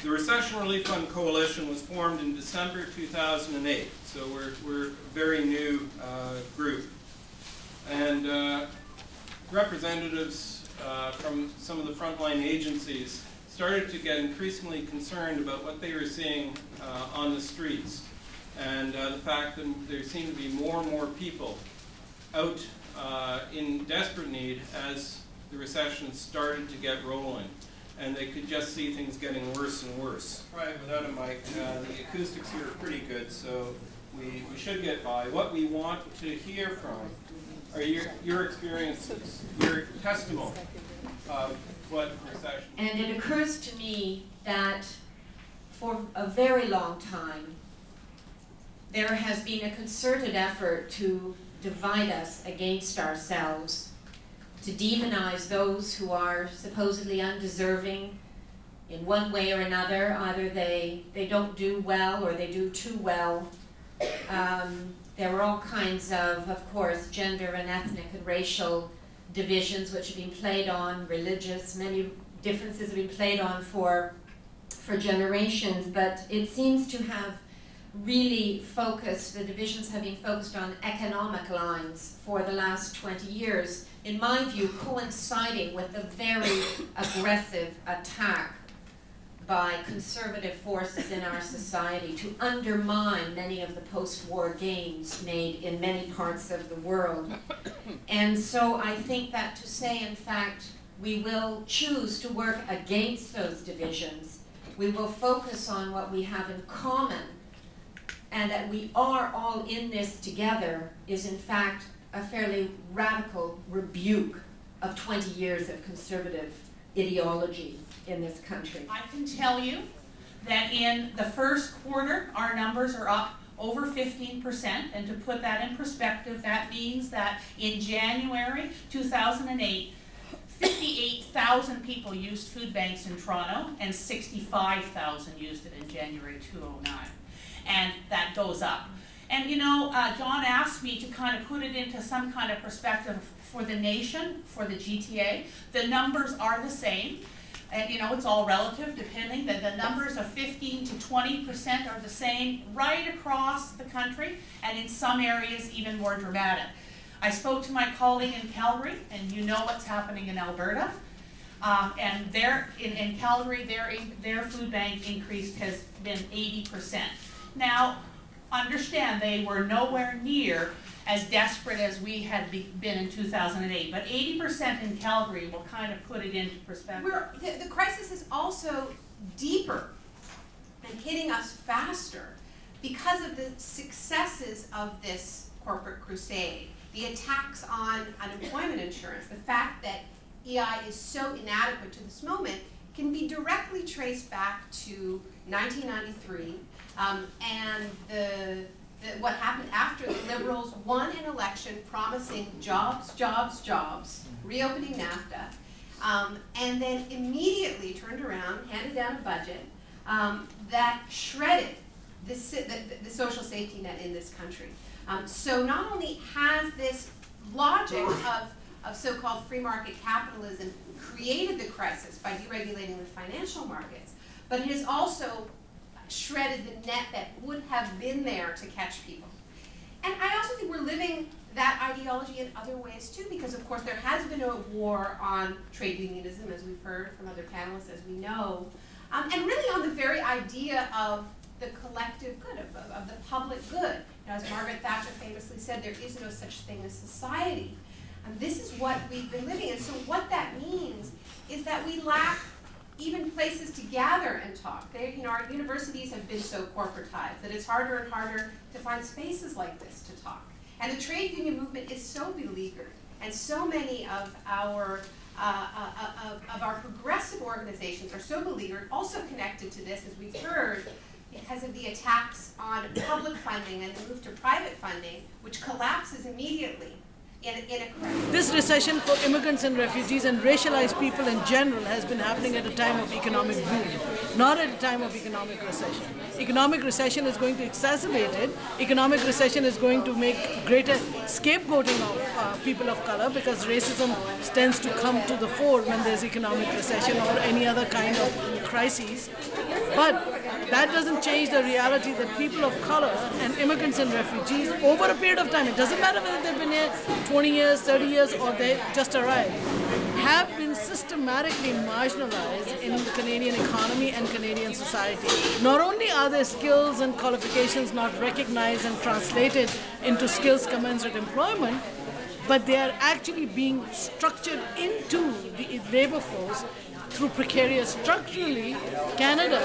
The Recession Relief Fund Coalition was formed in December 2008, so we're a very new group. And representatives from some of the frontline agencies started to get increasingly concerned about what they were seeing on the streets, and the fact that there seemed to be more and more people out in desperate need as the recession started to get rolling. And they could just see things getting worse and worse. Right, without a mic, the acoustics here are pretty good, so we should get by. What we want to hear from are your experiences, your testimony of what recession. And it occurs to me that for a very long time, there has been a concerted effort to divide us against ourselves, to demonize those who are supposedly undeserving in one way or another. Either they don't do well or they do too well. There were all kinds of course, gender and ethnic and racial divisions which have been played on, religious, many differences have been played on for generations, but it seems to have really focused, the divisions have been focused on economic lines for the last 20 years, in my view, coinciding with a very aggressive attack by conservative forces in our society to undermine many of the post-war gains made in many parts of the world. And so I think that to say, in fact, we will choose to work against those divisions, we will focus on what we have in common, and that we are all in this together is in fact a fairly radical rebuke of 20 years of conservative ideology in this country. I can tell you that in the first quarter, our numbers are up over 15%, and to put that in perspective, that means that in January 2008, 58,000 people used food banks in Toronto, and 65,000 used it in January 2009. And that goes up. And you know, John asked me to kind of put it into some kind of perspective for the nation, for the GTA. The numbers are the same. And you know, it's all relative, depending. That the numbers of 15 to 20% are the same right across the country, and in some areas even more dramatic. I spoke to my colleague in Calgary, and you know what's happening in Alberta. And there, in Calgary, their food bank increase has been 80%. Now, understand they were nowhere near as desperate as we had been in 2008, but 80% in Calgary will kind of put it into perspective. The crisis is also deeper and hitting us faster because of the successes of this corporate crusade, the attacks on unemployment insurance, the fact that EI is so inadequate to this moment can be directly traced back to 1993 and what happened after the Liberals won an election promising jobs, jobs, jobs, reopening NAFTA, and then immediately turned around, handed down a budget that shredded the social safety net in this country. So not only has this logic of so-called free market capitalism created the crisis by deregulating the financial markets, but it has also shredded the net that would have been there to catch people. And I also think we're living that ideology in other ways too, because of course there has been a war on trade unionism, as we've heard from other panelists, as we know, and really on the very idea of the collective good, of the public good. You know, as Margaret Thatcher famously said, there is no such thing as society. This is what we've been living in. So what that means is that we lack even places to gather and talk. Our universities have been so corporatized that it's harder and harder to find spaces like this to talk. And the trade union movement is so beleaguered, and so many of our progressive organizations are so beleaguered, also connected to this, as we've heard, because of the attacks on public funding and the move to private funding, which collapses immediately in a crisis. This recession for immigrants and refugees and racialized people in general has been happening at a time of economic boom, not at a time of economic recession. Economic recession is going to exacerbate it. Economic recession is going to make greater scapegoating of people of color, because racism tends to come to the fore when there's economic recession or any other kind of crises. But that doesn't change the reality that people of color and immigrants and refugees, over a period of time, it doesn't matter whether they've been here 20 years, 30 years, or they just arrived, have been systematically marginalized in the Canadian economy and Canadian society. Not only are their skills and qualifications not recognized and translated into skills commensurate employment, but they are actually being structured into the labor force through precarious. Structurally, Canada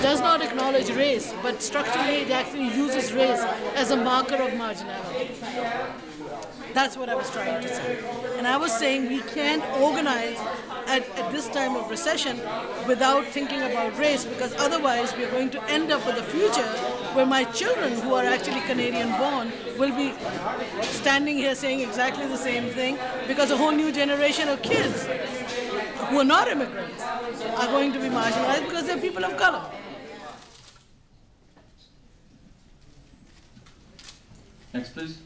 does not acknowledge race, but structurally it actually uses race as a marker of marginality. That's what I was trying to say. And I was saying we can't organize at this time of recession without thinking about race, because otherwise we are going to end up with a future where my children, who are actually Canadian born, will be standing here saying exactly the same thing, because a whole new generation of kids who are not immigrants are going to be marginalized because they're people of color. Next, please.